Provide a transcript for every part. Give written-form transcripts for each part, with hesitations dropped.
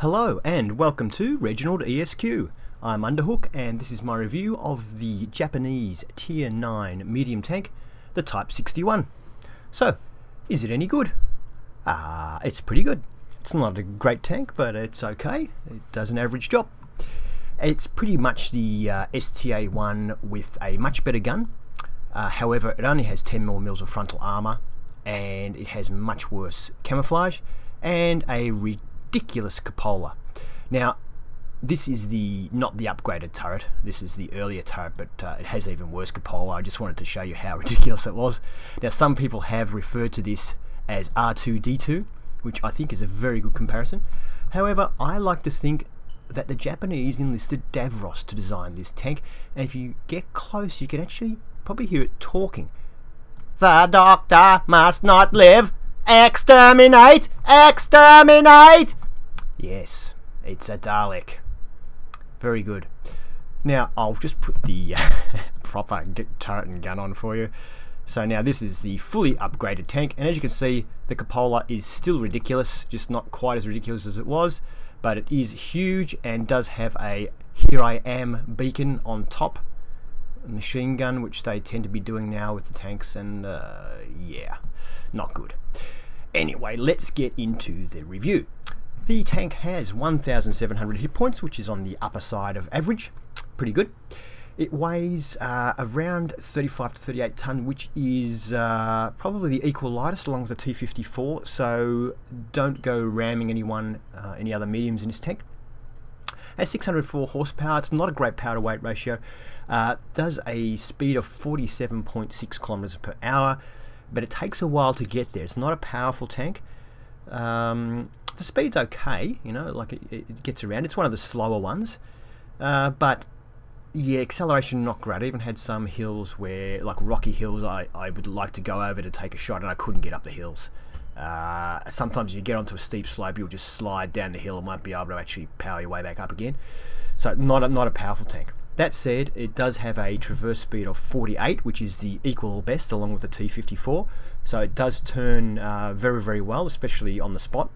Hello and welcome to ReginaldESQ. I'm Underhook and this is my review of the Japanese Tier 9 medium tank, the Type 61. So, is it any good? It's pretty good. It's not a great tank, but it's okay. It does an average job. It's pretty much the STA1 with a much better gun. However, it only has 10mm of frontal armour and it has much worse camouflage and a ridiculous cupola. Now, this is not the upgraded turret. This is the earlier turret, but it has even worse cupola. I just wanted to show you how ridiculous it was. Now, some people have referred to this as R2-D2, which I think is a very good comparison. However, I like to think that the Japanese enlisted Davros to design this tank, and if you get close, you can actually probably hear it talking. The doctor must not live. Exterminate! Exterminate! Yes, it's a Dalek. Very good. Now, I'll just put the proper turret and gun on for you. So now this is the fully upgraded tank, and as you can see, the cupola is still ridiculous, just not quite as ridiculous as it was, but it is huge and does have a "Here I Am" beacon on top. Machine gun, which they tend to be doing now with the tanks, and yeah, not good. Anyway, let's get into the review. The tank has 1,700 hit points, which is on the upper side of average. Pretty good. It weighs around 35 to 38 ton, which is probably the equal lightest along with the T-54, so don't go ramming any other mediums in this tank. Has 604 horsepower. It's not a great power to weight ratio. Does a speed of 47.6 kilometers per hour, but it takes a while to get there. It's not a powerful tank. The speed's okay, you know, like it gets around. It's one of the slower ones, but yeah, acceleration not great. I even had some hills where, like rocky hills, I would like to go over to take a shot and I couldn't get up the hills. Sometimes you get onto a steep slope, you'll just slide down the hill and won't be able to actually power your way back up again. So not a powerful tank. That said, it does have a traverse speed of 48, which is the equal best along with the T-54. So it does turn very, very well, especially on the spot.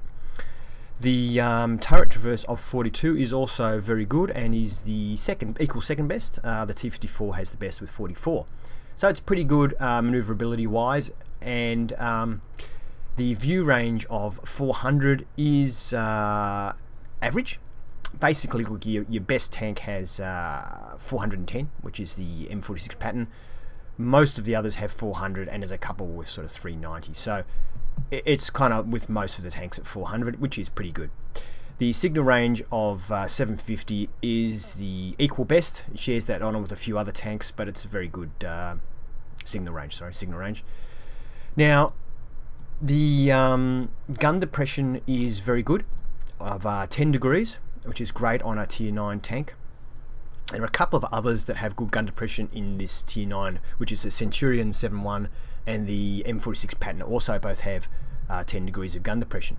The turret traverse of 42 is also very good and is the equal second best. The T-54 has the best with 44. So it's pretty good maneuverability wise, and the view range of 400 is average. Basically, look, your best tank has 410, which is the M46 pattern. Most of the others have 400, and there's a couple with sort of 390. So it's kind of with most of the tanks at 400, which is pretty good. The signal range of 750 is the equal best. It shares that on with a few other tanks, but it's a very good signal range. Now, the gun depression is very good, of 10 degrees, which is great on a Tier 9 tank. There are a couple of others that have good gun depression in this Tier 9, which is the Centurion 7.1 and the M46 pattern. Also both have 10 degrees of gun depression,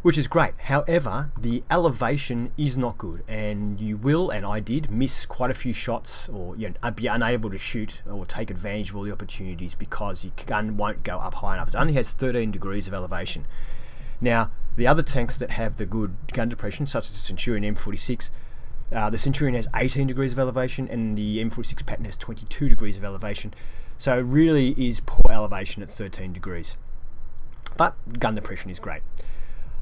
which is great. However, the elevation is not good, and you will, and I did, miss quite a few shots, or be unable to shoot or take advantage of all the opportunities because your gun won't go up high enough. It only has 13 degrees of elevation. Now, the other tanks that have the good gun depression, such as the Centurion M46, the Centurion has 18 degrees of elevation and the M46 pattern has 22 degrees of elevation. So it really is poor elevation at 13 degrees. But gun depression is great.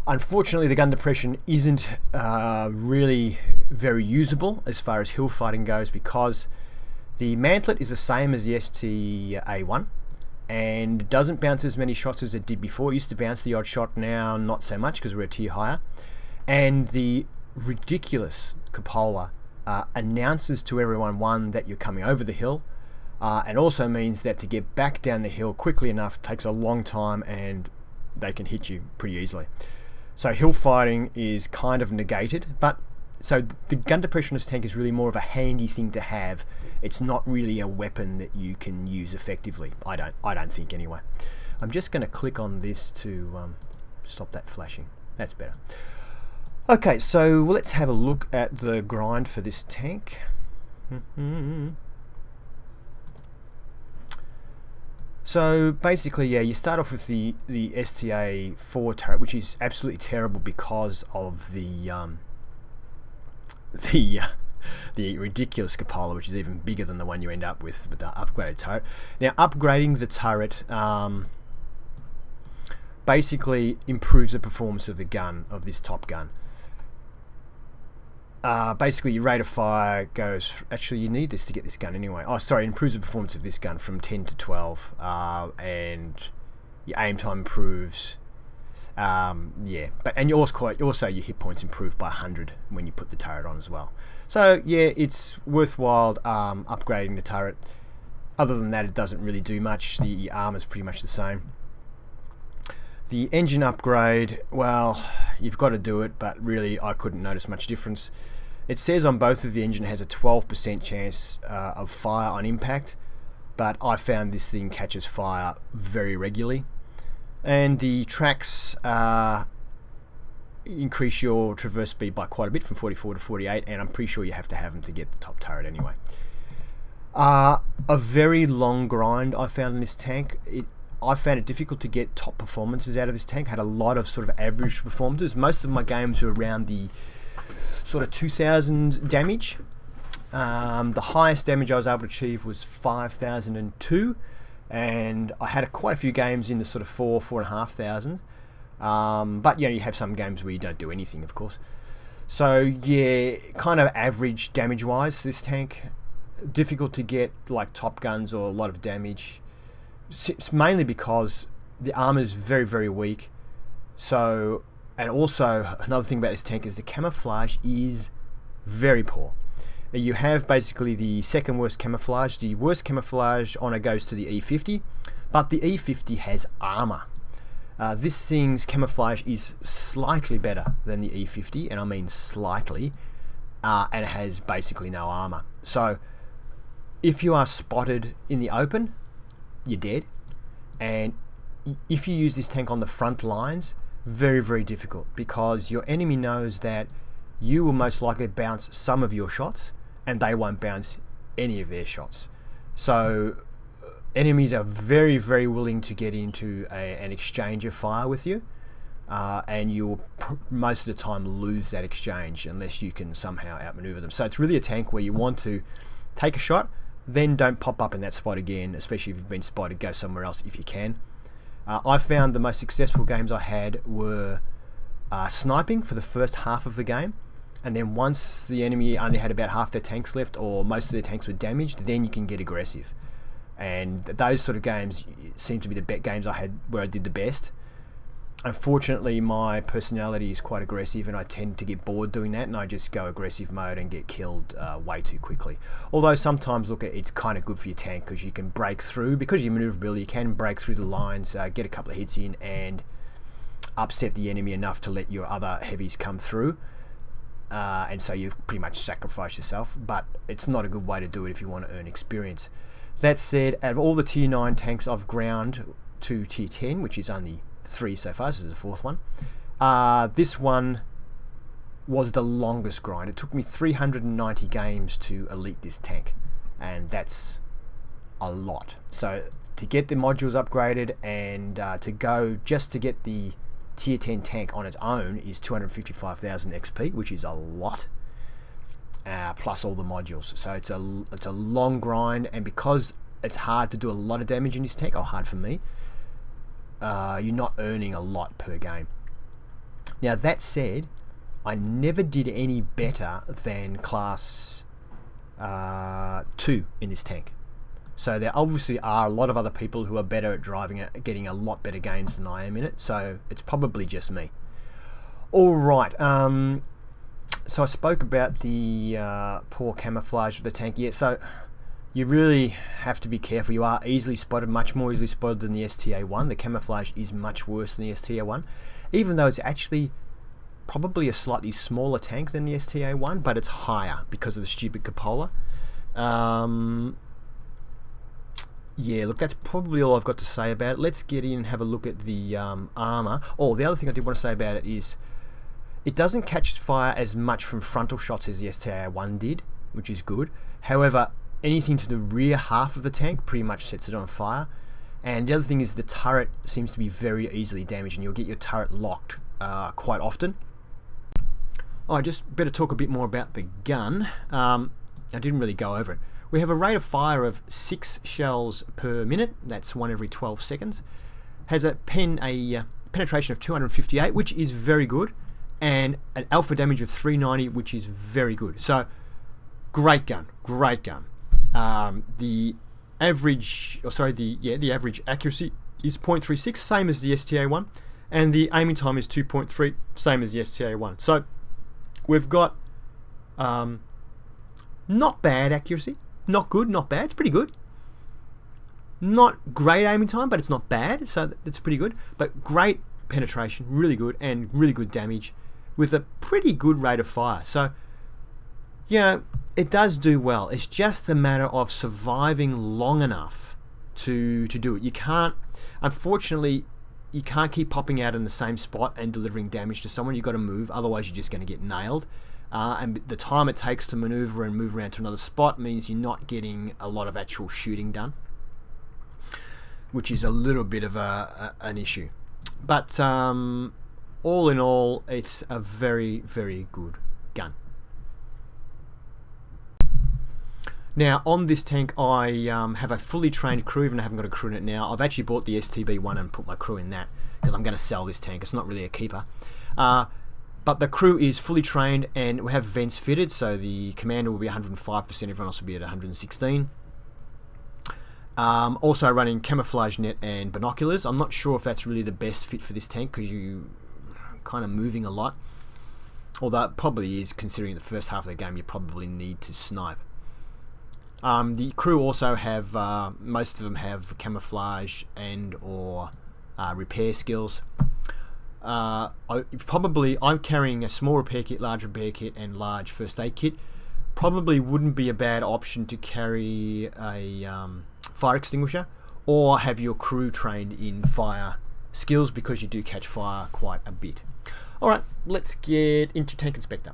Unfortunately, the gun depression isn't really very usable as far as hill fighting goes, because the mantlet is the same as the STA1 and doesn't bounce as many shots as it did before. It used to bounce the odd shot, now not so much because we're a tier higher. And the ridiculous cupola announces to everyone, one, that you're coming over the hill, and also means that to get back down the hill quickly enough takes a long time and they can hit you pretty easily. So hill fighting is kind of negated, but so the gun depression of this tank is really more of a handy thing to have. It's not really a weapon that you can use effectively. I don't think anyway. I'm just going to click on this to stop that flashing. That's better. Okay, so let's have a look at the grind for this tank. So basically, yeah, you start off with the STA-4 turret, which is absolutely terrible because of the the ridiculous cupola, which is even bigger than the one you end up with the upgraded turret. Now, upgrading the turret basically improves the performance of the gun, of this top gun. Basically, your rate of fire goes... Actually, you need this to get this gun anyway. Oh, sorry, it improves the performance of this gun from 10 to 12. And your aim time improves. Yeah, and also your hit points improve by 100 when you put the turret on as well. So, yeah, it's worthwhile upgrading the turret. Other than that, it doesn't really do much. The armor's pretty much the same. The engine upgrade, well, you've got to do it, but really I couldn't notice much difference. It says on both of the engine has a 12% chance of fire on impact, but I found this thing catches fire very regularly. And the tracks increase your traverse speed by quite a bit, from 44 to 48, and I'm pretty sure you have to have them to get the top turret anyway. A very long grind I found in this tank. I found it difficult to get top performances out of this tank. Had a lot of sort of average performances. Most of my games were around the sort of 2000 damage. The highest damage I was able to achieve was 5002, and I had quite a few games in the sort of 4,500. But you know, you have some games where you don't do anything, of course. So yeah, kind of average damage wise, this tank. Difficult to get like top guns or a lot of damage. It's mainly because the armor is very, very weak. So, and also another thing about this tank is the camouflage is very poor. You have basically the second worst camouflage. The worst camouflage on it goes to the E50, but the E50 has armor. This thing's camouflage is slightly better than the E50, and I mean slightly, and it has basically no armor. So, if you are spotted in the open, you're dead. And if you use this tank on the front lines, very, very difficult, because your enemy knows that you will most likely bounce some of your shots and they won't bounce any of their shots. So enemies are very, very willing to get into an exchange of fire with you, and you'll most of the time lose that exchange unless you can somehow outmaneuver them. So it's really a tank where you want to take a shot, then don't pop up in that spot again, especially if you've been spotted. Go somewhere else if you can. I found the most successful games I had were sniping for the first half of the game, and then once the enemy only had about half their tanks left, or most of their tanks were damaged, then you can get aggressive. And those sort of games seem to be the games I had where I did the best. Unfortunately, my personality is quite aggressive, and I tend to get bored doing that, and I just go aggressive mode and get killed way too quickly. Although sometimes, look, it's kind of good for your tank, because you can break through, because of your maneuverability, you can break through the lines, get a couple of hits in, and upset the enemy enough to let your other heavies come through. And so you've pretty much sacrificed yourself, but it's not a good way to do it if you want to earn experience. That said, out of all the tier 9 tanks I've ground to tier 10, which is only 3 so far, this is the 4th one. This one was the longest grind. It took me 390 games to elite this tank, and that's a lot. So to get the modules upgraded and to go just to get the tier 10 tank on its own is 255,000 XP, which is a lot, plus all the modules. So it's a long grind, and because it's hard to do a lot of damage in this tank, or hard for me, you're not earning a lot per game. Now that said, I never did any better than class 2 in this tank. So there obviously are a lot of other people who are better at driving it, getting a lot better gains than I am in it. So it's probably just me. Alright, so I spoke about the poor camouflage of the tank. Yeah, so you really have to be careful. You are easily spotted, much more easily spotted than the STA-1. The camouflage is much worse than the STA-1, even though it's actually probably a slightly smaller tank than the STA-1, but it's higher because of the stupid cupola. Yeah, look, that's probably all I've got to say about it. Let's get in and have a look at the armor. Oh, the other thing I did want to say about it is it doesn't catch fire as much from frontal shots as the STA-1 did, which is good. However, anything to the rear half of the tank pretty much sets it on fire. And the other thing is the turret seems to be very easily damaged, and you'll get your turret locked quite often. I just better talk a bit more about the gun. I didn't really go over it. We have a rate of fire of 6 shells per minute. That's 1 every 12 seconds. Has a penetration of 258, which is very good, and an alpha damage of 390, which is very good. So, great gun, great gun. The average, the average accuracy is 0.36, same as the STA1, and the aiming time is 2.3, same as the STA1. So, we've got not bad accuracy, not good, not bad. It's pretty good. Not great aiming time, but it's not bad, so it's pretty good. But great penetration, really good, and really good damage with a pretty good rate of fire. So, you know, it does do well. It's just a matter of surviving long enough to do it. You can't, unfortunately, you can't keep popping out in the same spot and delivering damage to someone. You've got to move, otherwise you're just going to get nailed. And the time it takes to maneuver and move around to another spot means you're not getting a lot of actual shooting done, which is a little bit of an issue. But all in all, it's a very, very good gun. Now, on this tank, I have a fully trained crew, even though I haven't got a crew in it now. I've actually bought the STB1 and put my crew in that, because I'm going to sell this tank. It's not really a keeper. But the crew is fully trained, and we have vents fitted, so the commander will be 105%, everyone else will be at 116. Also running camouflage net and binoculars. I'm not sure if that's really the best fit for this tank, because you're kind of moving a lot. Although it probably is, considering the first half of the game you probably need to snipe. The crew also have, most of them have camouflage and or repair skills. I'm carrying a small repair kit, large repair kit, and large first aid kit. Probably wouldn't be a bad option to carry a fire extinguisher, or have your crew trained in fire skills, because you do catch fire quite a bit. Alright, let's get into Tank Inspector.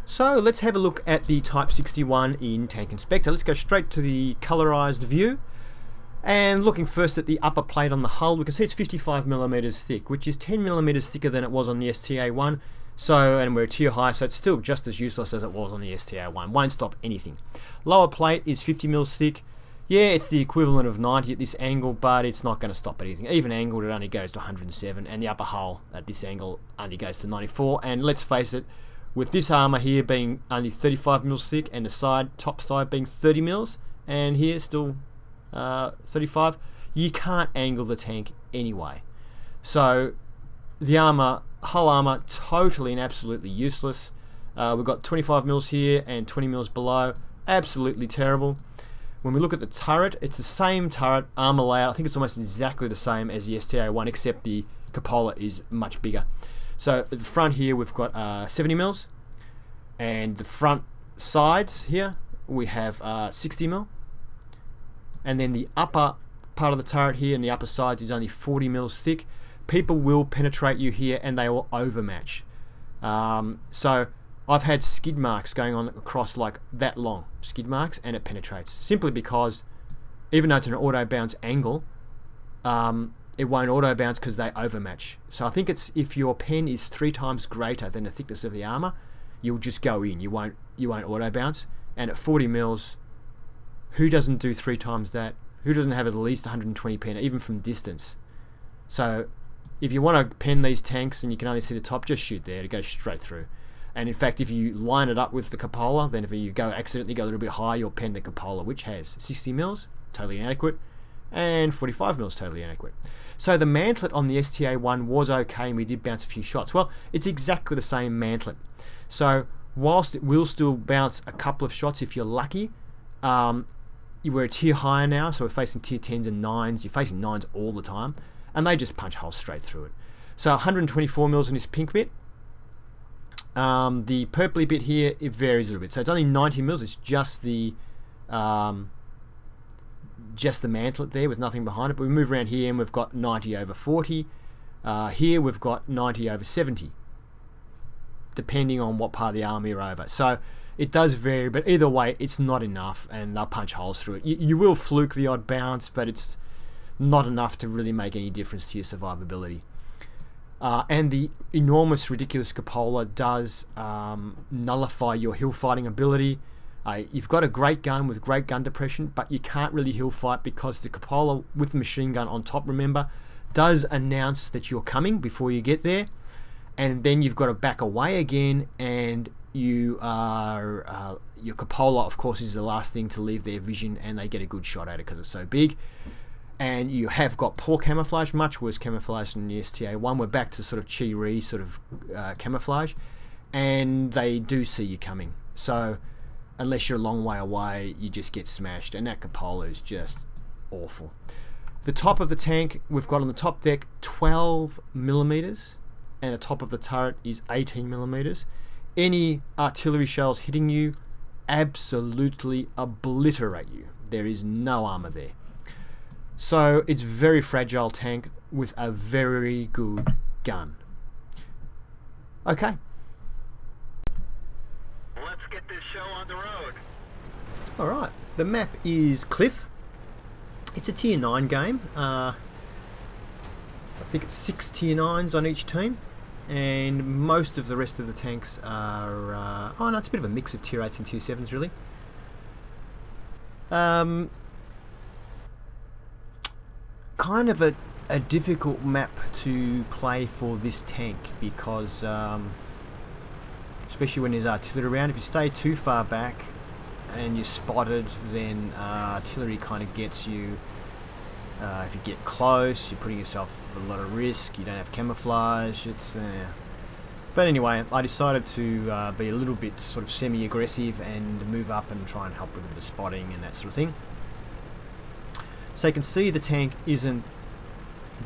So let's have a look at the Type 61 in Tank Inspector. Let's go straight to the colorized view. And looking first at the upper plate on the hull, we can see it's 55mm thick, which is 10mm thicker than it was on the STA1. So, and we're a tier high, so it's still just as useless as it was on the STA1. Won't stop anything. Lower plate is 50mm thick. Yeah, it's the equivalent of 90 at this angle, but it's not going to stop anything. Even angled, it only goes to 107, and the upper hull at this angle only goes to 94. And let's face it, with this armor here being only 35mm thick, and the top side being 30mm, and here still 35, you can't angle the tank anyway. So the armor, hull armor, totally and absolutely useless. We've got 25mm here and 20mm below, absolutely terrible. When we look at the turret, it's the same turret, armor layout. I think it's almost exactly the same as the STA1, except the cupola is much bigger. So at the front here we've got 70mm, and the front sides here we have 60mm. And then the upper part of the turret here and the upper sides is only 40mm thick. People will penetrate you here, and they will overmatch. So I've had skid marks going on across like that long, skid marks, and it penetrates. Simply because, even though it's an auto bounce angle, it won't auto bounce because they overmatch. So I think it's, if your pen is 3 times greater than the thickness of the armor, you'll just go in. You won't auto bounce. And at 40mm, who doesn't do 3 times that? Who doesn't have at least 120 pen, even from distance? So if you want to pen these tanks and you can only see the top, just shoot there. It goes straight through. And in fact, if you line it up with the cupola, then if you accidentally go a little bit high, you'll pen the cupola, which has 60mm, totally inadequate, and 45mm, totally inadequate. So the mantlet on the STA1 was okay, and we did bounce a few shots. Well, it's exactly the same mantlet. So whilst it will still bounce a couple of shots if you're lucky, we're a tier higher now, so we're facing tier 10s and 9s. You're facing 9s all the time, and they just punch holes straight through it. So 124mm in this pink bit. The purpley bit here, it varies a little bit. So it's only 90mm. It's just the mantlet there with nothing behind it. But we move around here and we've got 90/40. Here we've got 90/70, depending on what part of the army you're over. So it does vary, but either way, it's not enough, and they'll punch holes through it. You will fluke the odd bounce, but it's not enough to really make any difference to your survivability. And the enormous, ridiculous cupola does nullify your hill fighting ability. You've got a great gun with great gun depression, but you can't really hill fight because the cupola with the machine gun on top, remember, does announce that you're coming before you get there, and then you've got to back away again, and you are your cupola, of course, is the last thing to leave their vision, and they get a good shot at it because it's so big. And you have got poor camouflage, much worse camouflage than the STA1. We're back to sort of Chi-Ri sort of camouflage, and they do see you coming. So unless you're a long way away, you just get smashed, and that cupola is just awful. The top of the tank, we've got on the top deck 12mm, and the top of the turret is 18mm. Any artillery shells hitting you absolutely obliterate you. There is no armor there. So it's a very fragile tank with a very good gun. Okay. Let's get this show on the road. Alright, the map is Cliff. It's a tier 9 game. I think it's 6 tier 9s on each team. And most of the rest of the tanks are... oh no, it's a bit of a mix of tier 8s and tier 7s really. Kind of a difficult map to play for this tank because especially when there's artillery around, if you stay too far back and you're spotted, then artillery kind of gets you. If you get close, you're putting yourself at a lot of risk. You don't have camouflage. It's but anyway, I decided to be a little bit sort of semi-aggressive and move up and try and help with a bit of spotting and that sort of thing. So you can see the tank isn't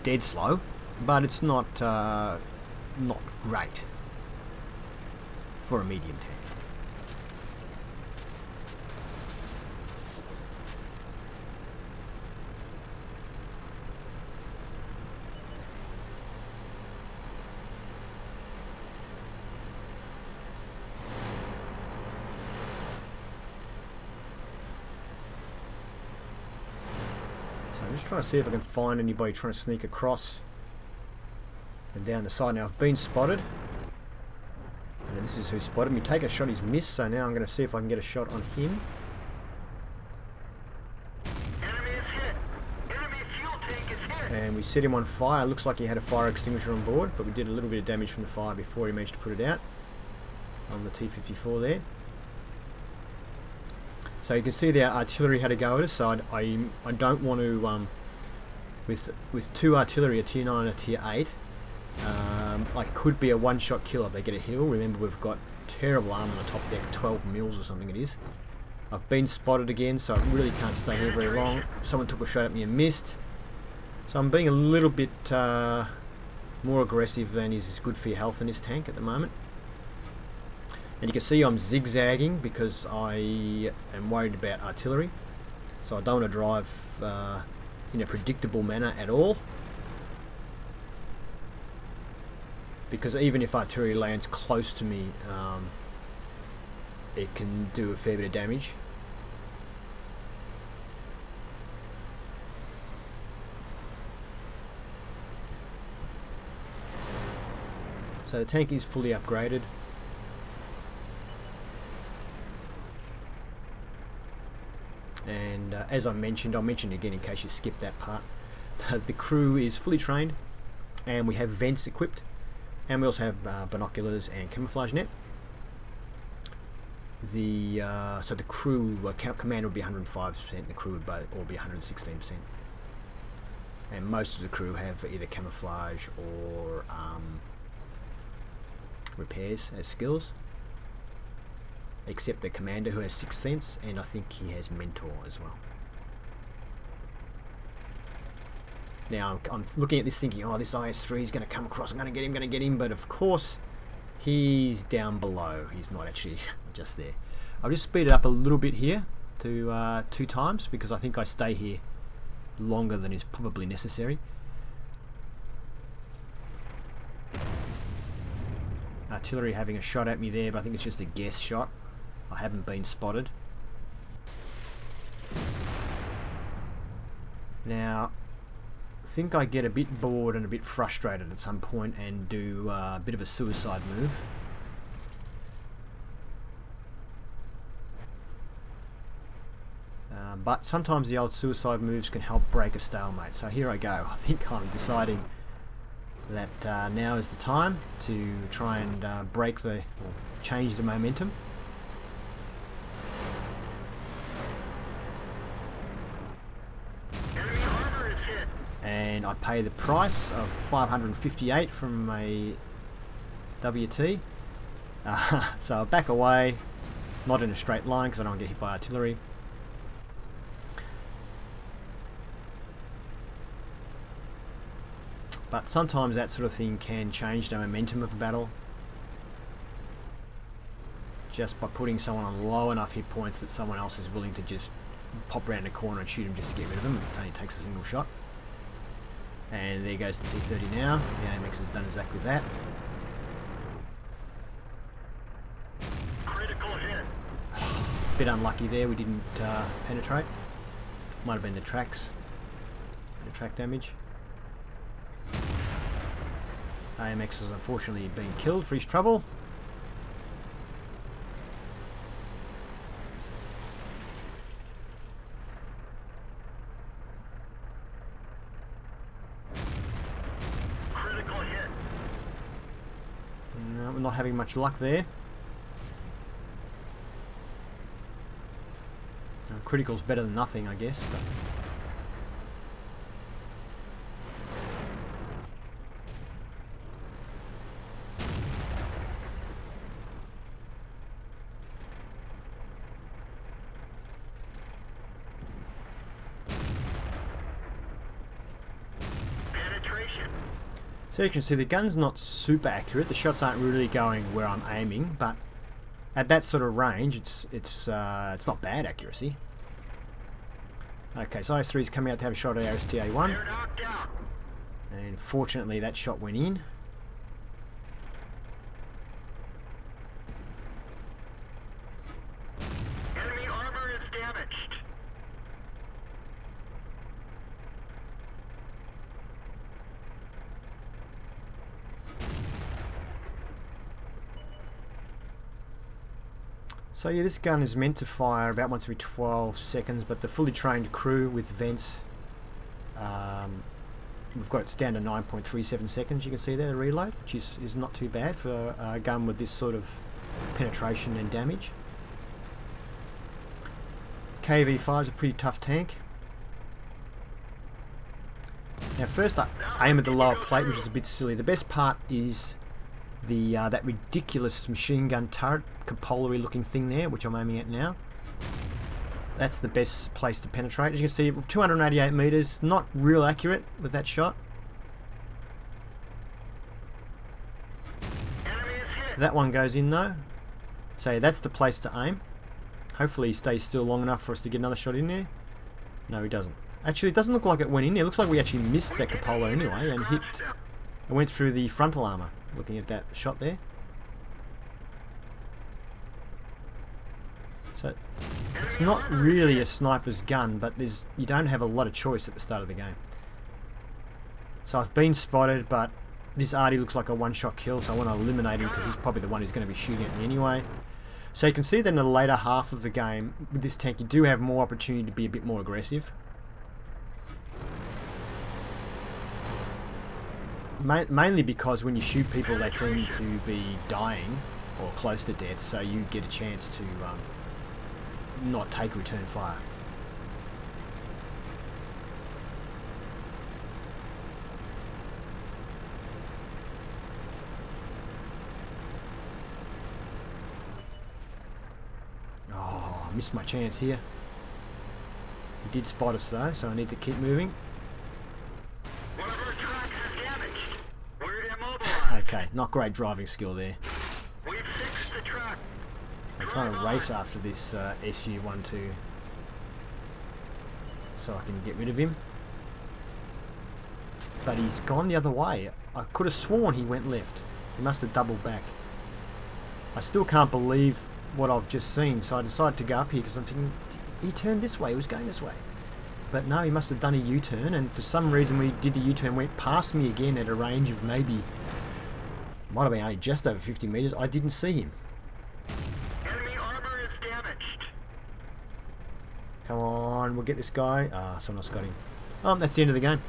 dead slow, but it's not not great for a medium tank. I'm just trying to see if I can find anybody trying to sneak across and down the side. Now I've been spotted, and this is who spotted me. Take a shot, he's missed, so now I'm going to see if I can get a shot on him. Enemy is hit. Enemy fuel tank is hit. And we set him on fire. Looks like he had a fire extinguisher on board, but we did a little bit of damage from the fire before he managed to put it out on the T-54 there. So you can see the artillery had a go at us, so I don't want to, with two artillery, a tier 9 and a tier 8, I could be a one-shot kill if they get a hill. Remember, we've got terrible armor on the top deck, 12 mils or something it is. I've been spotted again, so I really can't stay here very long. Someone took a shot at me and missed. So I'm being a little bit more aggressive than is good for your health in this tank at the moment. And you can see I'm zigzagging because I am worried about artillery. So I don't want to drive in a predictable manner at all. Because even if artillery lands close to me, it can do a fair bit of damage. So the tank is fully upgraded. And as I mentioned, I'll mention it again in case you skipped that part. The crew is fully trained, and we have vents equipped, and we also have binoculars and camouflage net. So the crew command would be 105%, the crew would all be 116%. And most of the crew have either camouflage or repairs as skills, except the commander, who has Sixth Sense, and I think he has Mentor as well. Now I'm looking at this thinking, oh, this IS-3 is going to come across, I'm going to get him, but of course he's down below, he's not actually just there. I'll just speed it up a little bit here to 2 times, because I think I stay here longer than is probably necessary. Artillery having a shot at me there, but I think it's just a guess shot. I haven't been spotted. Now, think I get a bit bored and a bit frustrated at some point and do a bit of a suicide move. But sometimes the old suicide moves can help break a stalemate. So here I go. I think I'm deciding that now is the time to try and change the momentum. Enemy armor is hit. And I pay the price of 558 from a WT. So I back away, not in a straight line because I don't want to get hit by artillery. But sometimes that sort of thing can change the momentum of a battle, just by putting someone on low enough hit points that someone else is willing to just pop around the corner and shoot him just to get rid of him. It only takes a single shot. And there goes the T-30 now. The AMX has done exactly that. Critical hit. Bit unlucky there, we didn't penetrate. Might have been the tracks. The track damage. AMX has unfortunately been killed for his trouble. Critical hit. No, we're not having much luck there. Critical's better than nothing, I guess. But Penetration. so you can see the gun's not super accurate. The shots aren't really going where I'm aiming, but at that sort of range, it's not bad accuracy. Okay, so IS-3 is coming out to have a shot at our STA-1, They're knocked out. and fortunately that shot went in. Enemy armor is damaged. So yeah, this gun is meant to fire about once every 12 seconds, but the fully trained crew with vents, we've got it down to 9.37 seconds, you can see there, the reload, which is not too bad for a gun with this sort of penetration and damage. KV-5 is a pretty tough tank. Now first I aim at the lower plate, which is a bit silly. The best part is the that ridiculous machine gun turret, capillary looking thing there, which I'm aiming at now. That's the best place to penetrate. As you can see, 288 meters, not real accurate with that shot. Enemy is hit. That one goes in though. So that's the place to aim. Hopefully he stays still long enough for us to get another shot in there. No, he doesn't. Actually, it doesn't look like it went in there. It looks like we actually missed that cupola anyway and hit. It went through the frontal armor. Looking at that shot there. So it's not really a sniper's gun, but you don't have a lot of choice at the start of the game. So I've been spotted, but this arty looks like a one-shot kill, so I want to eliminate him because he's probably the one who's going to be shooting at me anyway. So you can see that in the later half of the game, with this tank, you do have more opportunity to be a bit more aggressive. Mainly because when you shoot people, they tend to be dying or close to death, so you get a chance to not take return fire. Oh, I missed my chance here. He did spot us though, so I need to keep moving. One of our tracks is damaged. We're immobilized. Okay, not great driving skill there. We've fixed the track. So I'm trying to race after this SU-12 so I can get rid of him. But he's gone the other way. I could have sworn he went left. He must have doubled back. I still can't believe what I've just seen, so I decided to go up here because I'm thinking, he turned this way, he was going this way. but no, he must have done a U-turn, and for some reason when he did the U-turn, went past me again at a range of maybe, might have been only just over 50 meters. I didn't see him. Enemy armor is damaged. Come on, we'll get this guy. Ah, someone else got him. Oh, that's the end of the game.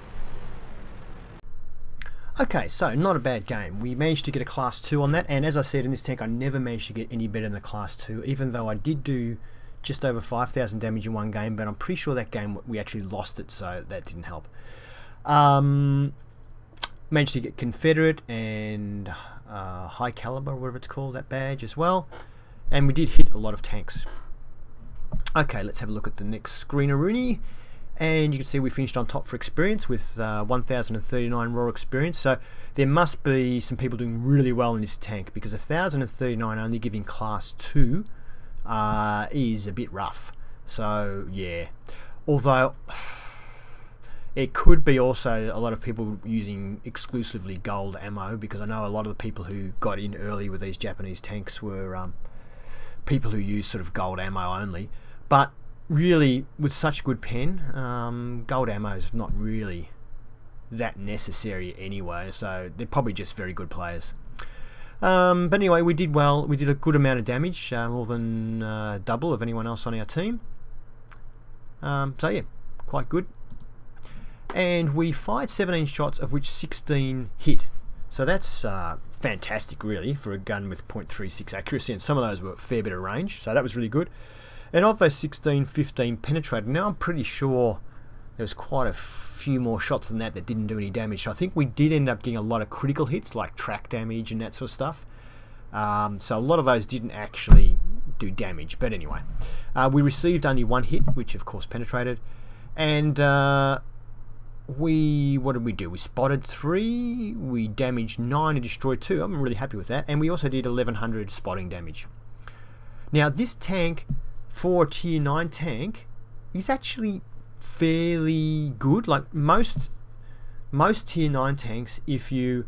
Okay, so not a bad game. We managed to get a class 2 on that, and as I said, in this tank I never managed to get any better than a class 2, even though I did do just over 5,000 damage in one game, but I'm pretty sure that game we actually lost it, so that didn't help. Managed to get Confederate and High Caliber, whatever it's called, that badge as well, and we did hit a lot of tanks. Okay, let's have a look at the next screen-a-rooney. And you can see we finished on top for experience with 1,039 raw experience. So there must be some people doing really well in this tank, because 1,039 only giving class 2 is a bit rough. So yeah, although it could be also a lot of people using exclusively gold ammo, because I know a lot of the people who got in early with these Japanese tanks were people who use sort of gold ammo only. But really, with such good pen, gold ammo is not really that necessary anyway, so they're probably just very good players. But anyway, we did well. We did a good amount of damage, more than double of anyone else on our team. So yeah, quite good. And we fired 17 shots, of which 16 hit. So that's fantastic, really, for a gun with .36 accuracy, and some of those were a fair bit of range, so that was really good. And of those 16, 15 penetrated. Now I'm pretty sure there was quite a few more shots than that that didn't do any damage. So I think we did end up getting a lot of critical hits, like track damage and that sort of stuff. So a lot of those didn't actually do damage. But anyway, we received only one hit, which of course penetrated. And what did we do? We spotted 3, we damaged 9 and destroyed 2. I'm really happy with that. And we also did 1,100 spotting damage. Now this tank, for a tier 9 tank, is actually fairly good. Like most tier 9 tanks, if you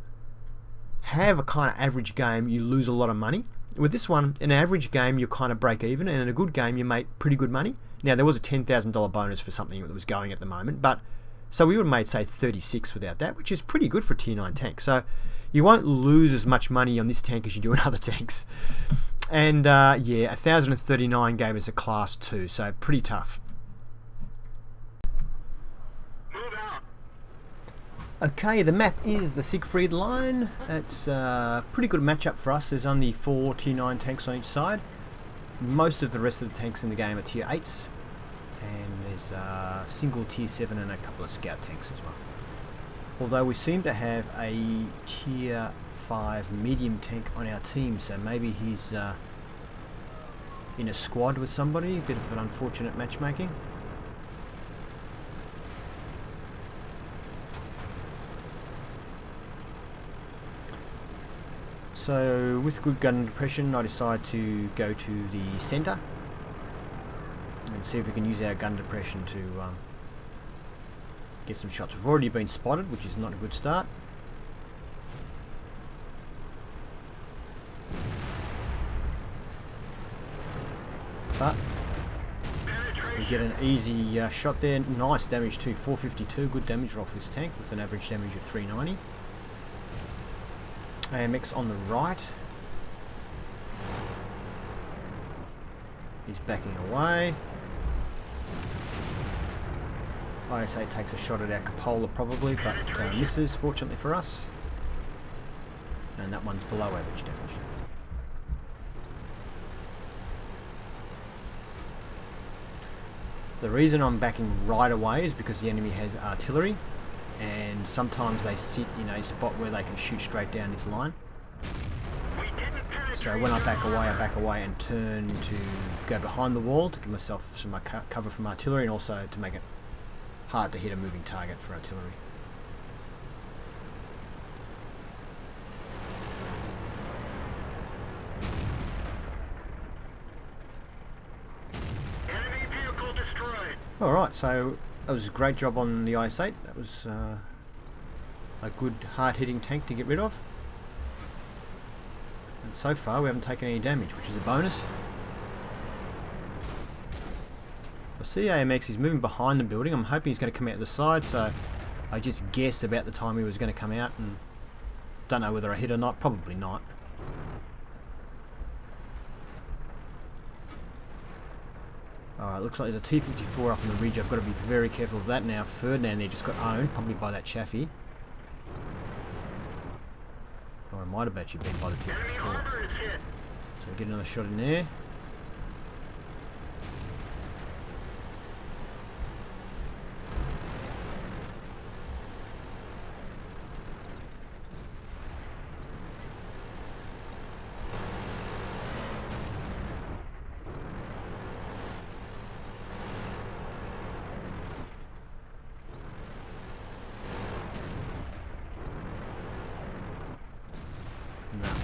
have a kind of average game, you lose a lot of money. With this one, in an average game, you kind of break even, and in a good game, you make pretty good money. Now, there was a $10,000 bonus for something that was going at the moment, but so we would have made, say, 36 without that, which is pretty good for a tier 9 tank. So you won't lose as much money on this tank as you do in other tanks. And yeah, 1,039 gave us a class 2, so pretty tough. Move out. Okay, the map is the Siegfried line. It's a pretty good matchup for us. There's only 4 tier 9 tanks on each side. Most of the rest of the tanks in the game are tier 8s. And there's a single tier 7 and a couple of scout tanks as well. Although we seem to have a tier 5 medium tank on our team, so maybe he's in a squad with somebody. A bit of an unfortunate matchmaking. So with good gun depression, I decide to go to the centre and see if we can use our gun depression to get some shots. We've already been spotted, which is not a good start. But we get an easy shot there. Nice damage too, 452, good damage off this tank with an average damage of 390. AMX on the right. He's backing away. ISA takes a shot at our cupola probably, but misses, fortunately for us. And that one's below average damage. The reason I'm backing right away is because the enemy has artillery, and sometimes they sit in a spot where they can shoot straight down this line. So when I back away and turn to go behind the wall to give myself some cover from artillery, and also to make it hard to hit a moving target for artillery. Enemy vehicle destroyed. Alright, so that was a great job on the IS-8. That was a good hard-hitting tank to get rid of. And so far we haven't taken any damage, which is a bonus. I see AMX, he's moving behind the building. I'm hoping he's going to come out the side, so I just guessed about the time he was going to come out, and don't know whether I hit or not. Probably not. Alright, looks like there's a T-54 up on the ridge. I've got to be very careful of that now. Ferdinand there just got owned, probably by that chaffee. Or it might have actually been by the T-54. So get another shot in there.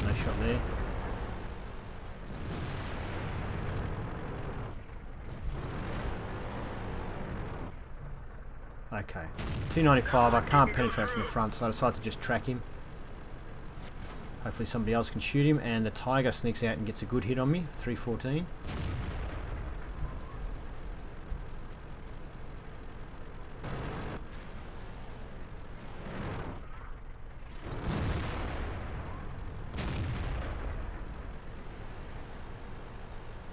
No shot there. Okay, 295, I can't penetrate from the front, so I decided to just track him. Hopefully somebody else can shoot him, and the Tiger sneaks out and gets a good hit on me, 314.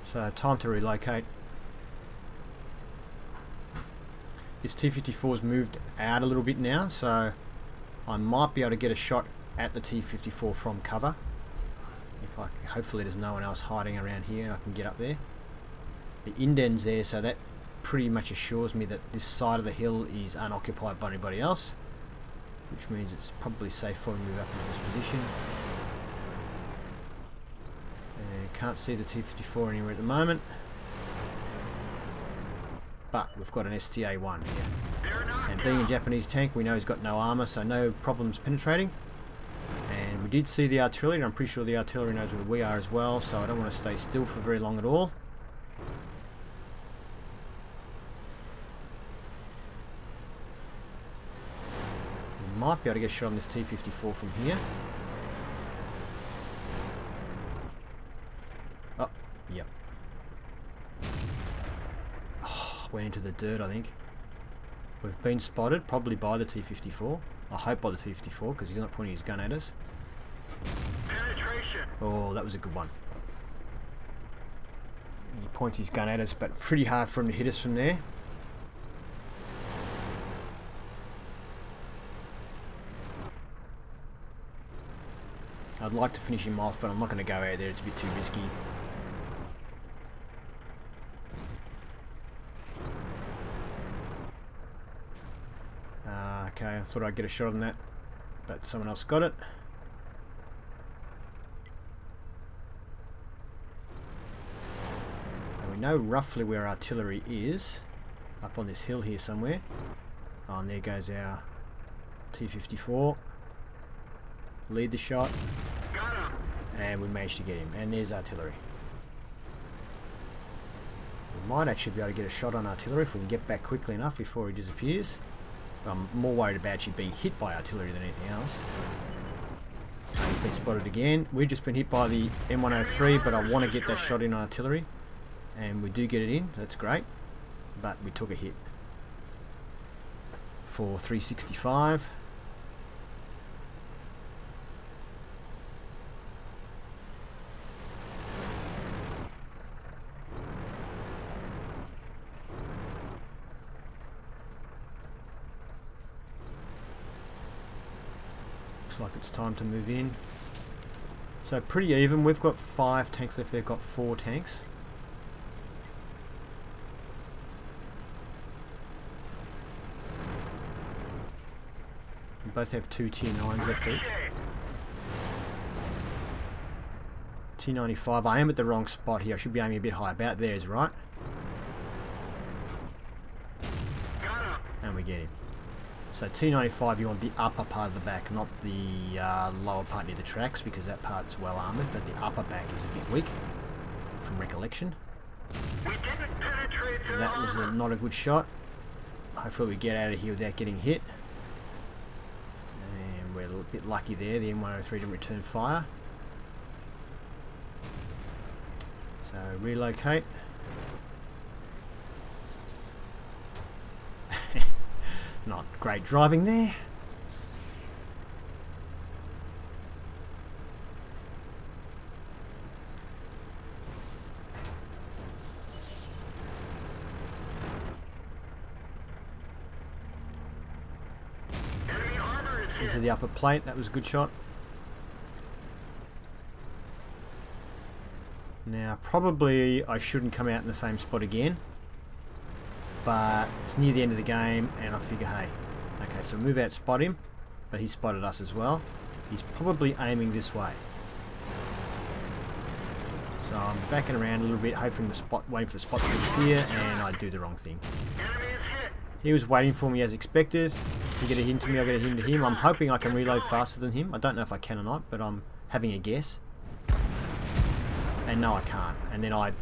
So time to relocate. This T-54's moved out a little bit now, so I might be able to get a shot at the T-54 from cover. If I hopefully there's no one else hiding around here and I can get up there. The inden's there, so that pretty much assures me that this side of the hill is unoccupied by anybody else, which means it's probably safe for me to move up into this position. Can't see the T-54 anywhere at the moment, but we've got an STA-1 here, and being a Japanese tank we know he's got no armour, so no problems penetrating. And we did see the artillery, and I'm pretty sure the artillery knows where we are as well, so I don't want to stay still for very long at all. We might be able to get a shot on this T-54 from here. Yep. Oh, went into the dirt, I think. We've been spotted, probably by the T-54. I hope by the T-54, because he's not pointing his gun at us. Penetration. Oh, that was a good one. He points his gun at us, but pretty hard for him to hit us from there. I'd like to finish him off, but I'm not going to go out there, it's a bit too risky. Okay, I thought I'd get a shot on that, but someone else got it. And we know roughly where artillery is, up on this hill here somewhere. Oh, and there goes our T-54. Lead the shot, and we managed to get him, and there's artillery. We might actually be able to get a shot on artillery if we can get back quickly enough before he disappears. I'm more worried about actually being hit by artillery than anything else. We've been spotted again. We've just been hit by the M103, but I want to get that shot in artillery. And we do get it in, that's great. But we took a hit for 365. Looks like it's time to move in. So pretty even. We've got 5 tanks left. They've got 4 tanks. We both have 2 tier 9s left each. T95. I am at the wrong spot here. I should be aiming a bit high. About there is right. And we get him. So T95, you want the upper part of the back, not the lower part near the tracks, because that part's well armoured, but the upper back is a bit weak, from recollection. We didn't penetrate their That was not a good shot. Hopefully we get out of here without getting hit. And we're a little bit lucky there, the M103 didn't return fire. So relocate. Not great driving there. Enemy armor is Into hit. the upper plate, that was a good shot. Now probably I shouldn't come out in the same spot again, but it's near the end of the game and I figure, hey, okay, so move out, spot him, but he spotted us as well. He's probably aiming this way, so I'm backing around a little bit, hoping the spot, waiting for the spot to appear, and I do the wrong thing. Enemy is hit. He was waiting for me as expected. He get a hint to me, I get a hint to him. I'm hoping I can reload faster than him. I don't know if I can or not, but I'm having a guess. And no, I can't. And then I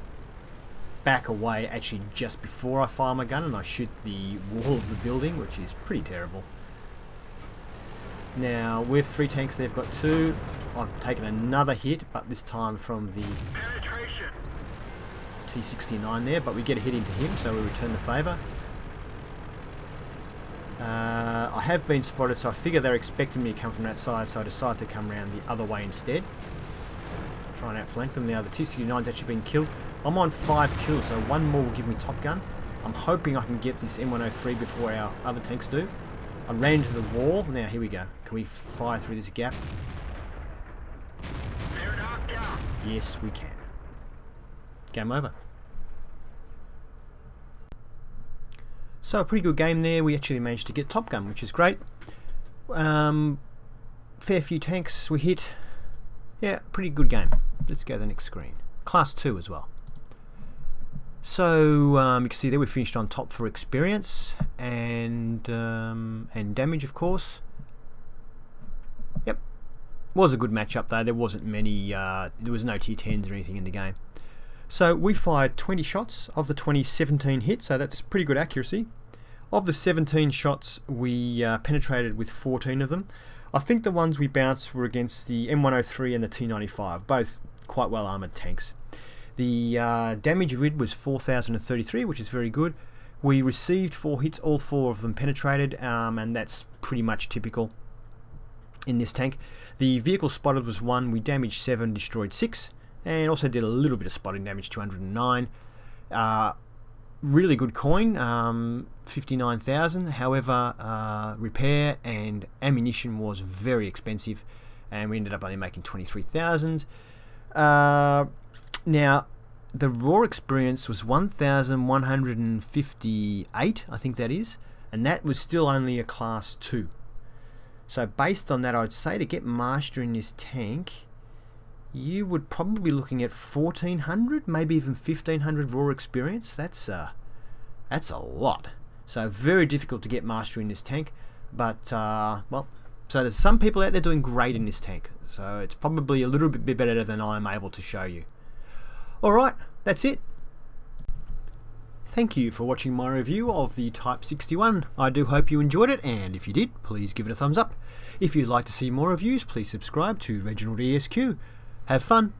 back away actually just before I fire my gun, and I shoot the wall of the building, which is pretty terrible. Now, with 3 tanks, they've got 2. I've taken another hit, but this time from the Penetration. T69 there, but we get a hit into him, so we return the favour. I have been spotted, so I figure they're expecting me to come from that side, so I decided to come around the other way instead. Try and outflank them. Now the T69's actually been killed. I'm on 5 kills, so 1 more will give me Top Gun. I'm hoping I can get this M103 before our other tanks do. I ran into the wall. Now here we go. Can we fire through this gap? They're knocked out. Yes, we can. Game over. So a pretty good game there. We actually managed to get Top Gun, which is great. Fair few tanks we hit. Yeah, pretty good game. Let's go to the next screen. Class 2 as well. So you can see there we finished on top for experience and damage, of course. Yep, was a good matchup though. There wasn't many. There was no tier 10s or anything in the game. So we fired 20 shots of the 17 hit, so that's pretty good accuracy. Of the 17 shots, we penetrated with 14 of them. I think the ones we bounced were against the M103 and the T95, both quite well armoured tanks. The damage we did was 4,033, which is very good. We received 4 hits, all 4 of them penetrated, and that's pretty much typical in this tank. The vehicle spotted was 1, we damaged 7, destroyed 6, and also did a little bit of spotting damage, 209. Really good coin, 59,000. However, repair and ammunition was very expensive, and we ended up only making 23,000. Now, the raw experience was 1,158, I think that is, and that was still only a class 2. So based on that, I'd say to get master in this tank, you would probably be looking at 1,400, maybe even 1,500 raw experience. That's a lot. So very difficult to get mastery in this tank. But well, so there's some people out there doing great in this tank. So it's probably a little bit better than I'm able to show you. All right, that's it. Thank you for watching my review of the Type 61. I do hope you enjoyed it, and if you did, please give it a thumbs up. If you'd like to see more reviews, please subscribe to ReginaldESQ. Have fun.